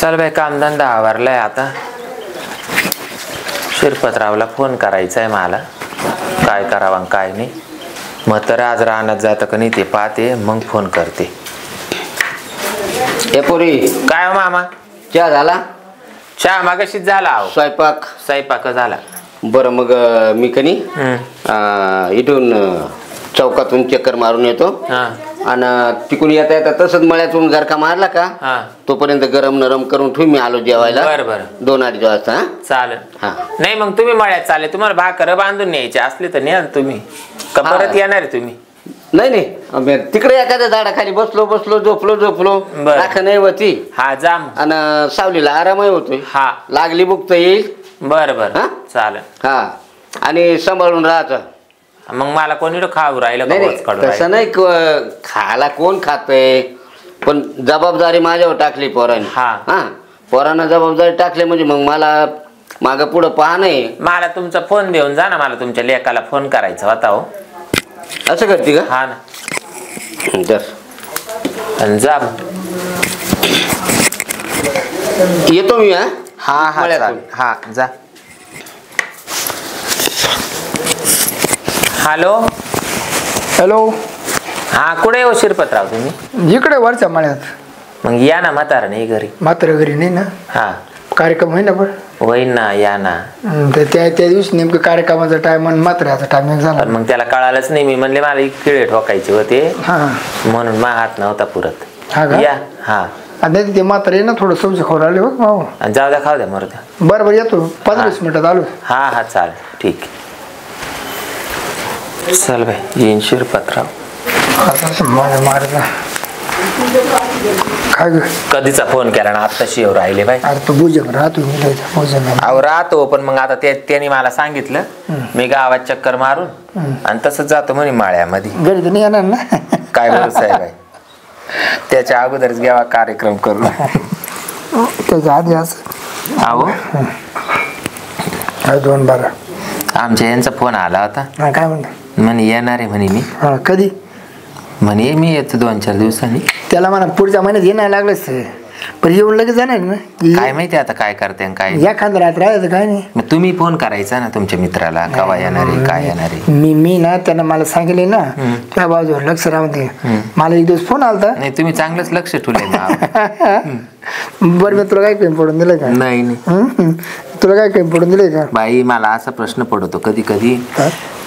चल बाई, कामधंदा आवरलाय आता. शिरपतरावला फोन करायचा आहे मला, काय करावं काय नाही. मग तर आज रानात जातं का नाही ते पाहते, मग फोन करते. ए पोरी, काय हो मामा? चहा झाला? चहा मागाशीच झाला. अहो स्वयंपाक झाला. बरं, मग मी कनी इथून चौकातून चक्कर मारून येतो आणि तिकडून येता येता तसंच मळ्यातून घर का मारला का तोपर्यंत गरम नरम करून ठेवू मी आलो जेवायला. बरं 2-2:30 वाजता. चालेल. नाही मग तुम्ही मळ्यात चालेल, तुम्हाला भाकर बांधून न्यायची असली तर न्या तुम्ही, का परत येणार तुम्ही? नाही तिकडे एखाद्या झाडाखाली बसलो झोपलो राख नाही होती. हा जा. आणि सावलीला आरामही होतोय. हा लागली बुक तर येईल. बरं चालेल. हा आणि सांभाळून राहायचं. मग मला कोणी खाऊ राहिलं? तसं नाही, खायला कोण खातंय, पण जबाबदारी माझ्यावर टाकली पोरांनी. हा पोरांना जबाबदारी टाकली म्हणजे मग मला मागं पुढं पाहा नाही. मला तुमचा फोन देऊन जा ना, मला तुमच्या लेकाला फोन करायचा होता. हो असं करते का? हा ना. तर जा. येतो मी. हा जा. हॅलो. हा कुठे हो शिरपतराव तुम्ही? इकडे वरच्या मळ्यात. मग या ना, म्हातारा नाही घरी? म्हातारा घरी नाही ना. हा कार्यक्रम होईना पण होईन ना, या ना. त्या दिवशी नेमकं कार्यक्रमाचा टाइम आणि म्हाताऱ्याचा टायमिंग झाला. मग त्याला कळालंच नाही. मी म्हणले मला किळे ठोकायचे होते म्हणून मा हात नव्हता पुरत. या. हा नाही ते म्हातारे ना थोडं सब्जी खाऊ राहिले. हो जाऊ द्या, खाऊ द्या, मरू द्या. बरं येतो 15-20 मिनिटात आलो. हा चालेल, ठीक. चल बाई, येईन शिरपतराव. कधीचा फोन केला ना, आत्ताशी येऊ राहिले बाई. तू भुजंग राहतो. राहतो पण मग आता त्यांनी मला सांगितलं मी गावात चक्कर मारून आणि तसंच जातो म्हणे माळ्यामध्ये. घरी तर नाही येणार ना? काय बोलत आहे बाई, त्याच्या अगोदरच घ्यावा कार्यक्रम करून. त्याच्या आधी असं आहो 2-12 आमच्या यांचा फोन आला होता. काय म्हणतो? म्हणे येणार आहे म्हणे मी. कधी? म्हणे मी येतो 2-4 दिवसांनी. त्याला म्हणा पुढच्या महिन्यात येणार लागलंच पण येऊन लगेच जाणार ना. काय माहिती आता काय करते काय. एखाद रात राहायचं काय नाही. मग तुम्ही फोन करायचा ना तुमच्या मित्राला, केव्हा येणार आहे काय येणार आहे. मी ना त्यांना मला सांगितले ना त्या बाजूवर लक्ष राहून दे. मला एक दिवस फोन आलता. नाही तुम्ही चांगलंच लक्ष ठेवलंय. बरं मी तुला काय कमी पडून दिलंय का? नाही तुला काय कमी पडून दिलंय का? बाई मला असा प्रश्न पडतो कधी कधी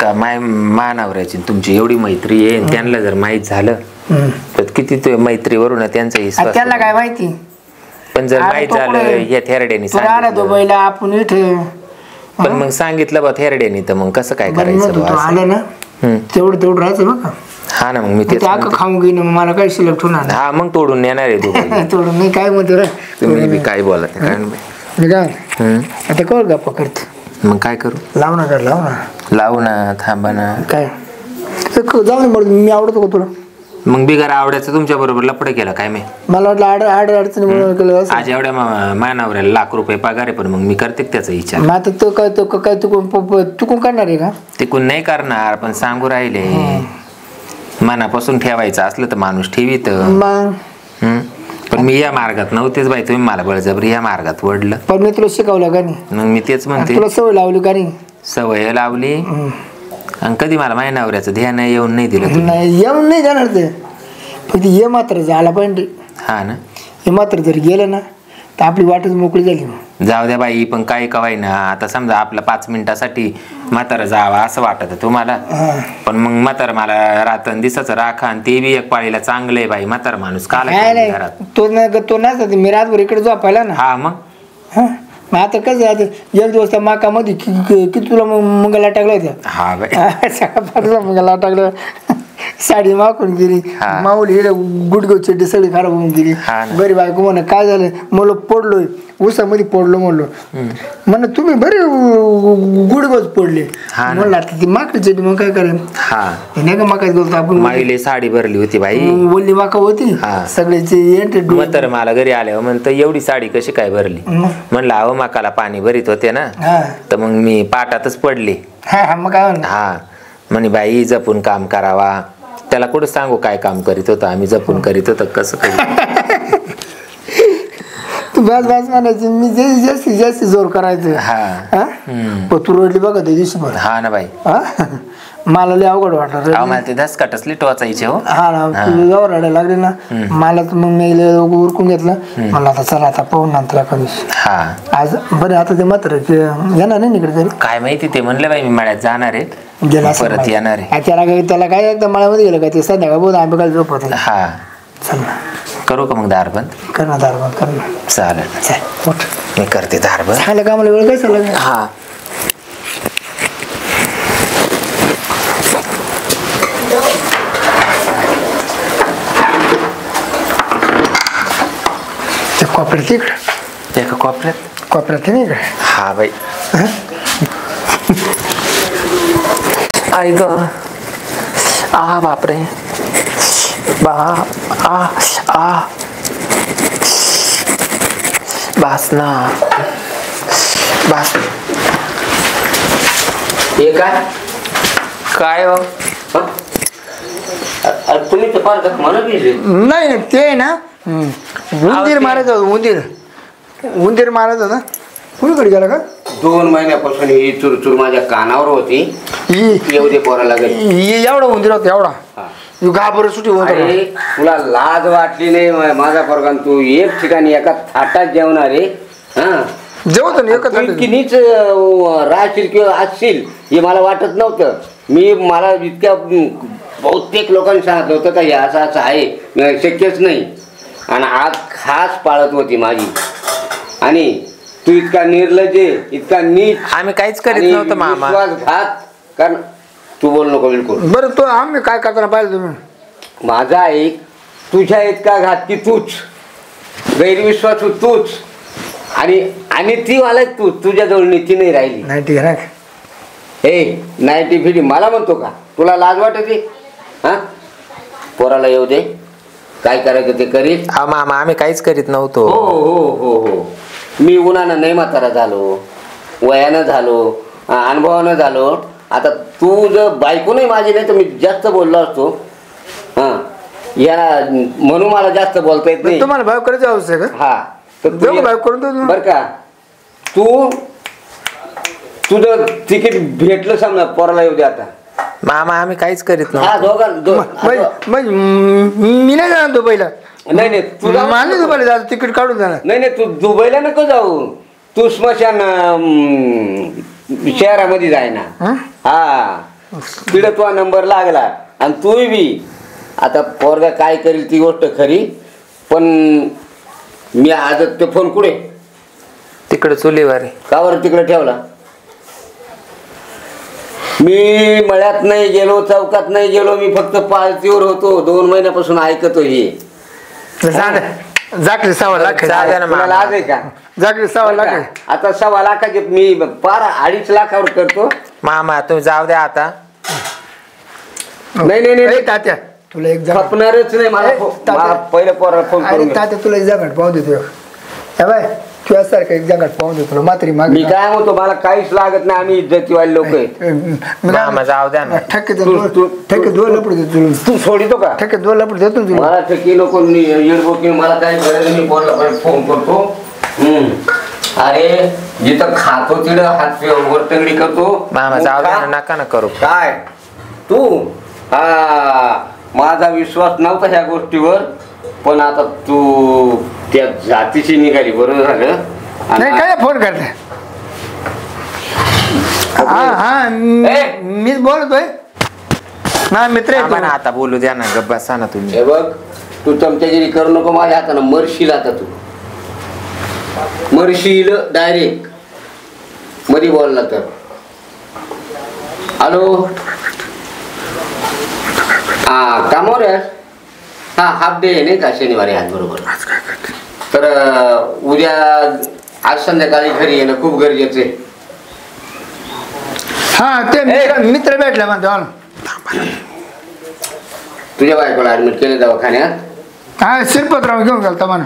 का मानावरायची तुमची एवढी मैत्री आहे, त्यांना जर माहित झालं तर किती मैत्रीवरून त्यांचा विश्वास. त्यांना काय माहिती, पण जर माहित झालं या थेरड्यानी दुबईला आपण इथे पण मग सांगितलं बा थेरड्यानी, तर मग कसं काय करायचं? आलं ना तेवढं राहायचं बघा. हा ना, मग मी ते खाऊन घेईन मला काय शिल्लक ठेवणार. हा मग तोडून येणार आहे दुबई. तोडून नाही काय म्हणतो तुम्ही काय बोलत मी काय आता कळ गप्पा करते. मग काय करू? लावू ना थांबा ना. काय जाऊ दे, मी आवडतो का तुला? मग बिगर आवडायचं तुमच्या बरोबर लपडे केलं काय? मी मला वाटलं अडचणी आज एवढ्या मानावऱ्याला ₹1,00,000 पगार आहे, पण मग मी करते त्याचा विचार. मग आता तो काय चुकून करणार आहे का? तिकून नाही करणार, पण सांगू राहिले मनापासून ठेवायचं असलं तर माणूस ठेवीत. पण मी या मार्गात नव्हतेच बाई, तुम्ही मला बळजबरी या मार्गात वडलं. पण मी तुला शिकवलं का नाही? मग मी तेच म्हणते, तुला सवय लावली का नाही? सवय लावली आणि कधी मला माझ्या नवऱ्याचं ध्यान येऊन नाही दिलं. नाही येऊन नाही जाणार ते, फक्त हे मात्र झाला पाहिजे. हा ना, हे मात्र जर गेलं ना तर आपली वाटच मोकळी झाली. जाऊ द्या बाई, पण काय कवाय ना. आता समजा आपला 5 मिनिटासाठी म्हातारा जावा असं वाटत तुम्हाला, पण मग म्हातारा मला रातन दिसाचं राखा आणि ते बी एक पाळीला चांगलं आहे बाई. म्हातारा माणूस काल तो नाही मी रातभर इकडे झोपायला ना. हा मग आता कसं एक दिवस त्या माकामध्ये किती तुला मंगला टाकलं होत्या. हा बाई मंगला टाकलं, साडी माकून गेली, माऊली गुडगो चड्डी सगळी खराब होऊन गेली. बरी बायको म्हण काय झालं? म्हणलं पडलोय उसामध्ये पडलो. म्हणलं तुम्ही बरे गुडगोच पडले. म्हणलं आता ती माकडी चड्डी मग काय करेन. नाही का माकाच बोलतो आपण. माईले साडी भरली होती बाई, ओली माका होती सगळ्याची. तर मला घरी आल्यावर म्हणतं एवढी साडी कशी काय भरली? म्हणलं अहो माकाला पाणी भरीत होते ना, तर मग मी पाटातच पडले. मग काय म्हणे बाई जपून काम करावा. त्याला कुठं सांगू काय काम करीत होतं आम्ही, जपून करीत होतं कसं करीत. तू बस बस म्हणायची मी जास्तीत जास्त जोर करायचं हा पण तू रडली बघा त्या दिवशी बरं हा ना बाई मला लय अवघड वाटलं मला ते दसकाटच टोचायचे हो हा ना तू जेव्हा रडायला लागली ना मला तर मग मी उरकून घेतलं मला आता चला आता पाहून नंतर एका दिवशी हा आज बरं आता ते मात्र येणार नाही इकडे तरी काय माहिती ते म्हणलं बाई मी मळ्यात जाणार आहे गेला परत येणार आहे त्याला काय एकदा मळ्यामध्ये गेलं का ते संध्याकाळ बहुत आंबे काल झोप होते हा चल ना करू का मग दार बंद कर ना दार बंद कर ना चालेल चल उठ मी करते दार बंद झालं का मला वेळ काय चाललं हा ते कोपऱ्यात इकडं एका कोपऱ्यात नाही इकडे हा बाई आई ग आ बापरे बा आ बास ना बास हे काय काय हो तुम्ही तर फार म्हणत नाही ते ना उंदीर मारायचं होतं उंदीर मारायचं होता कुणीकडे गेला का 2 महिन्यापासून ही चुरचुर माझ्या कानावर होती येऊ दे पोराला एवढा उंदीर होता एवढा घाबर सुटी होता तुला लाज वाटली नाही माझा पोरगा तू एक ठिकाणी एका थाटात जेवणार आहे हा जेवतो ना एकच किनीच राहशील किंवा असशील हे मला वाटत नव्हतं मला इतक्या बहुतेक लोकांनी सांगितलं होतं का हे असं असं आहे शक्यच नाही आणि आज खास पाळत होती माझी आणि तू इतका निर्लज्ज इतका नीच आम्ही काहीच करीत नव्हतं मामा विश्वासघात कारण तू बोल नको बिलकुल बरं तो आम्ही काय करताना पाहिजे तुम्ही माझा ऐक तुझ्या इतका घातकी तूच गैरविश्वासू तूच आणि ती मला तुझ्याजवळ नीती नाही राहिली नाही ठीक आहे हे नाईटी फिटी मला म्हणतो का तुला लाज वाटते हा पोराला येऊ दे काय करायचं ते करीत मामा आम्ही काहीच करीत नव्हतो हो हो हो हो मी उन्हानं नाही म्हातारा झालो वयानं झालो अनुभवानं झालो आता तू जर बायको नाही माझी नाही तर मी जास्त बोललो असतो हा या म्हणून मला जास्त बोलता येत नाही तुम्हाला भाव करायचं आवश्यक आहे हा तर भाव करून देऊ बर का तुझं तिकीट भेटलं समजा पोराला येऊ दे आता मामा आम्ही काहीच करीत हा नव्हतो मी नाही जाणार दुबईला नाही तुला मला दुबईला जायचं तिकीट काढून जाणार नाही तू दुबईला नको जाऊ तू स्मशान शहरामध्ये जाय ना हा तिकडे तुझा नंबर लागला आणि तू बी आता पोरगा काय करेल ती गोष्ट खरी पण मी आज ते फोन कुठे तिकडे चुलीवर कावर तिकडे ठेवला मी मळ्यात नाही गेलो चौकात नाही गेलो मी फक्त पालतीवर होतो 2 महिन्यापासून ऐकतो हे जाकरी 1.25 लाख लाज आहे का जाकरी 1.25 लाख आता 1.25 लाखाचे मी पार 2.5 लाखावर करतो मामा तुम्ही जाऊ द्या आता नाही तात्या तुला एक खपणारच नाही मला पहिले पोराला फोन करून तात्या तुला एक जागाट पाहून देतो बाय तुझ्यासारखं एक जागाट पाहून देतो मात्री माग मी काय म्हणतो मला काहीच लागत नाही आम्ही इज्जतीवाले लोक मामा जाऊ द्या ना ठेके 2 लपड देतो तू सोडितो का ठेके 2 लपड देतो मला ठेकी नको येडबोकी मला काही गरज नाही पोराला फोन करतो अरे जिथं खातो तिथं हात वरतंगडी करतो मामा जाऊ द्या ना नका ना करू काय तू माझा विश्वास नव्हता ह्या गोष्टीवर पण आता तू त्या जातीशी निघाली बरोबर झालं नाही काय फोन करते हा मीच बोलतोय ना मित्र आता बोलू द्या ना गप्प बसा ना तुम्ही हे बघ तू चमच्यागिरी करू नको माझ्या हातानं मरशील आता तू मरशील डायरेक्ट मध्ये बोलला तर हॅलो कामावर आहे हा हाफ डे आहे नाही का शनिवारी आज बरोबर तर उद्या आज संध्याकाळी घरी येणं खूप गरजेचं आहे हा ते मित्र भेटला म्हणतो तुझ्या बायकोला ऍडमिट केले दवाखान्यात हा शिरपतराव घेऊन गेलता म्हणा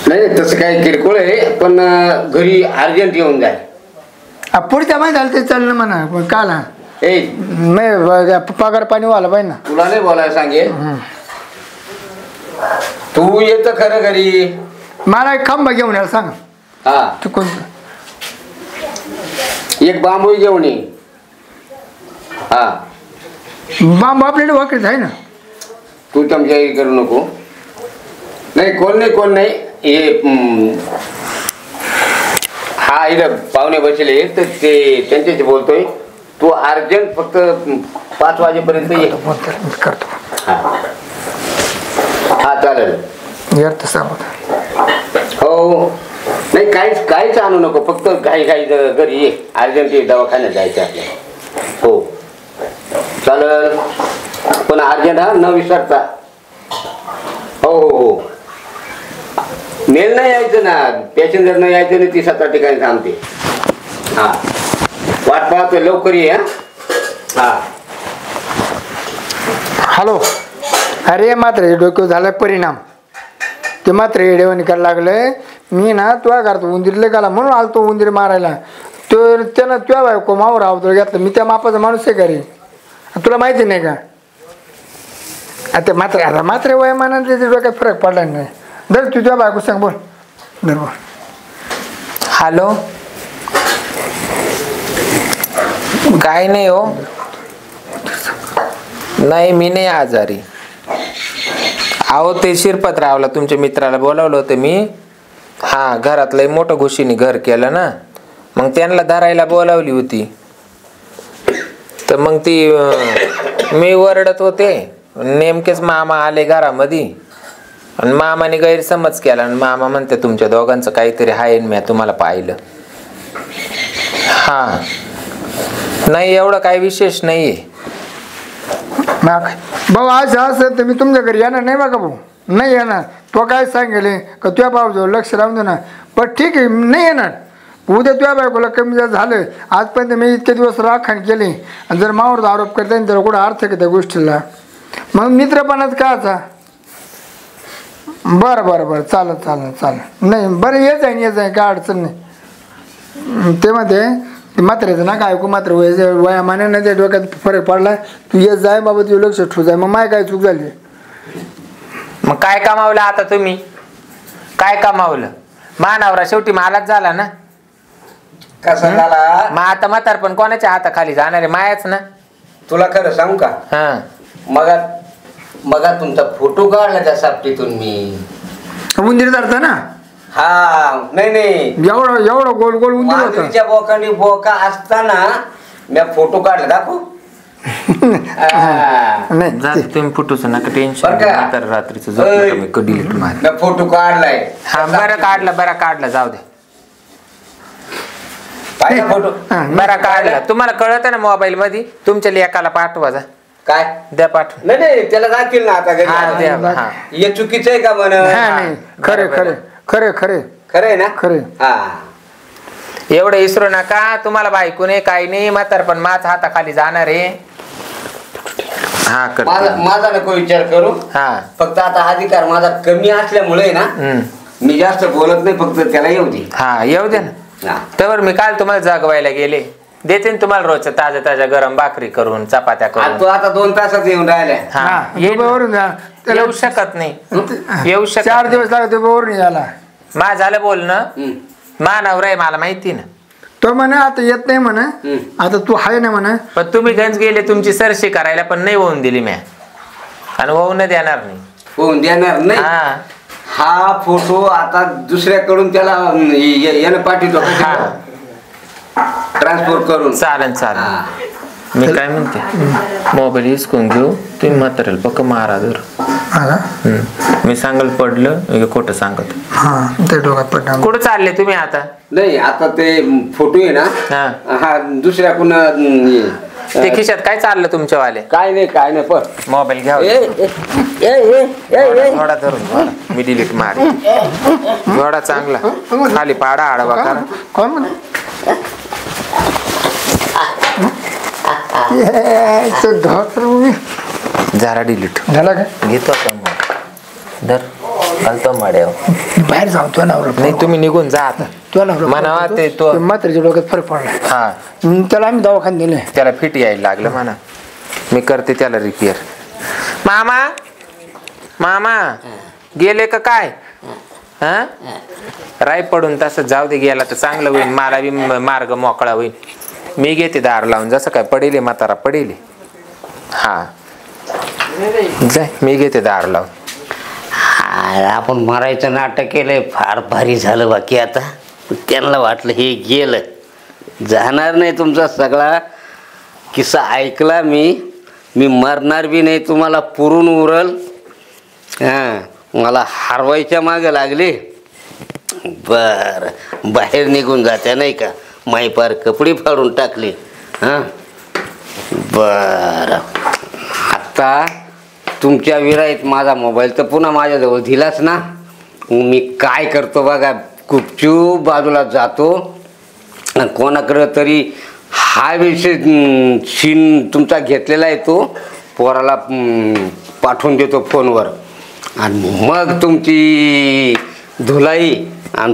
नाही तसं काही किरकोळ आहे पण घरी अर्जंट येऊन जाय पुढच्या माहिती झालं ते चाललं म्हणा काल ए पगार पाणी व्हायला पाहिजे ना तुला नाही बोलायला सांगेल तू येत खरं घरी. मला एक खांबा घेऊन यायला सांग. हा तू कोणतं एक बांबू घेऊन ये. हा बांबू आपल्याकडे वाकडीच आहे ना. तू चमचागिरी करू नको. नाही कोण नाही हे हा इथं पाहुणे बसले तर ते त्यांच्याशी बोलतोय. तू अर्जंट फक्त 5 वाजेपर्यंत ये. करतो. हा चालेल. यार तसं हो नाही काहीच आणू नको. फक्त घाई घरी ये. अर्जंट ये. दवाखान्यात जायचं आपल्याला. हो चालेल. पण अर्जंट हा न विसरता. हो हो हो मेल नाही यायचं ना. पॅसेंजर नाही यायचं नाही. ती 7 ठिकाणी थांबते. हा वाट पाहतोय लवकर ये. हा हॅलो. अरे मात्र डोकं झाला परिणाम. ते मात्र येडेवणी करायला लागलंय. मी ना तुला करतो उंदीरले गाला म्हणून आलतो उंदीर मारायला. तो त्यानं तुझ्या बायको मावर आवतो घेतलं. मी त्या मापाचा माणूस आहे घरी. तुला माहिती नाही का. आता मात्र वयमानात डोक्यात फरक पडला नाही. दर तुझ्या बायको सांग. बोल दर बोल. हॅलो. काय नाही हो. नाही मी नाही आजारी. अहो ते शिरपतरावला तुमच्या मित्राला बोलावलं होतं मी. हा घरातलं मोठं घुशीने घर केलं ना. मग त्यांना धरायला बोलावली होती. तर मग ती मी ओरडत होते. नेमकेच मामा आले घरामध्ये आणि मामाने गैरसमज केला. आणि मामा म्हणते तुमच्या दोघांचं काहीतरी आहे. मी तुम्हाला पाहिलं. हा नाही एवढं काही विशेष नाहीये. भाऊ आज असं तर मी तुमच्या घरी येणार नाही बघा भाऊ. नाही येणार. तो काय सांगेल का तुझ्या भाऊजवळ लक्ष राहून दे ना. पण ठीक आहे नाही येणार. उद्या तुझ्या बायकोला कमी जर झालं. आजपर्यंत मी इतके दिवस राखण केले आणि जर मावर आरोप करता येईल तर कुठं अर्थ आहे त्या गोष्टीला. मग मित्रपणात काय आता. बरं चालेल. नाही बरं येत आहे काय अडचण नाही. ते मध्ये मात्रायचं ना काय ऐकू. मात्र वयामाने नाही त्या डोक्यात फरक पडला. तू येत जाय बाबा तुझं लक्ष ठेवू जाय. मग माय काय चूक झाली. मग काय कमावलं आता तुम्ही. काय कमावलं. मानावरा शेवटी मालाच झाला ना. कसा झाला. मग आता म्हातारपण कोणाच्या हाताखाली जाणार आहे. मायाच ना. तुला खरं सांगू का. हा मग तुमचा फोटो काढला त्या सापटीतून मी. उंदीर धरता ना. हा नाही एवढं गोल गोल उंदीर होता. मांजरीच्या बोकांनी बोका असताना मी फोटो काढला. दाखवू. नाही तुम्ही फुटूच नका टेन्शन. रात्रीचं डिलीट मार. मी फोटो काढलाय. हा बरं काढला जाऊ दे. फोटो बरा काढला. तुम्हाला कळत ना मोबाईल मध्ये. तुमच्या लेकाला पाठवा जा. काय द्या पाठव. नाही त्याला दाखील ना आता द्या. हे चुकीचं आहे का म्हण. खरे आहे ना. खरे. हा एवढं इसरू नका. तुम्हाला बायको नाही काही नाही. म्हातारपण माझ हाताखाली जाणार आहे. हा माझा नको विचार करू. हा फक्त आता अधिकार माझा कमी असल्यामुळे ना मी जास्त बोलत नाही. फक्त त्याला येऊ दे. हा येऊ दे ना. तर मी काल तुम्हाला जागवायला गेले. देते तुम्हाला रोजच्या ताज्या गरम भाकरी करून चपात्या करून. तो आता 2 तासात येऊन राहिल्या. येऊ शकत नाही. येऊ शकत 4 दिवस लागते वरून यायला. मा झालं बोलणं. मानवर आहे मला माहिती ना. तो म्हणा आता येत नाही म्हणा. आता तू आहे ना म्हणा. पण तुम्ही गंज गेले तुमची सरशी करायला पण नाही होऊन दिली म्या. आणि होऊन देणार नाही. होऊन देणार नाही. हा फोटो आता दुसऱ्याकडून त्याला यानं पाठवतो. ट्रान्सफर करून. चालेल. मी काय म्हणते मोबाईल हिसकून घेऊ. तुम्ही म्हातारेल पक्क मारा जर. मी सांगाल पडलं खोटं सांगत. कुठं चालले तुम्ही आता. नाही आता ते फोटो आहे ना. हा दुसऱ्याकडून ते खिशात काय चाललं तुमच्या वाले. काय नाही पण मोबाईल घ्या. थोडा धरून मी डिलीट मार. थोडा चांगला खाली पाडा आडवा करा. कोण म्हणे जरा डिलीट झाला का. घेतो धर घालतो माड्यावर. बाहेर जाऊ ना. नाही तुम्ही निघून जा आता. म्हणा ते तो म्हातारीच्या डोक्यात फरक पडला. हा त्याला आम्ही दवाखान्यात दिले. त्याला फिट यायला लागलं म्हणा. मी करते त्याला रिपेअर. मामा गेले का काय? हा राय पडून तसं जाऊ दे, गेला तर चांगलं होईल, मला बी मार्ग मोकळा होईल. मी घेते दार लावून, जसं काय पडेल म्हातारा पडेल. हा जाय, मी घेते दार लावून. आपण मरायचं नाटक केलंय, फार भारी झालं. बाकी आता त्यांना वाटलं हे गेलं, जाणार नाही. तुमचा सगळा किस्सा ऐकला मी मरणार बी नाही, तुम्हाला पुरून उरल. मला हरवायच्या मागे लागले. बरं, बाहेर निघून जात्या नाही का, माई पार कपडे फाडून टाकले. बरं, आता तुमच्या विराईत माझा मोबाईल तर पुन्हा माझ्याजवळ दिलाच ना. मी काय करतो बघा, गुपचूप बाजूला जातो, कोणाकडं तरी हा विषय सीन तुमचा घेतलेला आहे तो पोराला पाठवून देतो फोनवर, आणि मग तुमची धुलाई आणि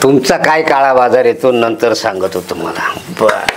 तुमचा काय काळा बाजार येतो नंतर सांगतो तुम्हाला. बरं.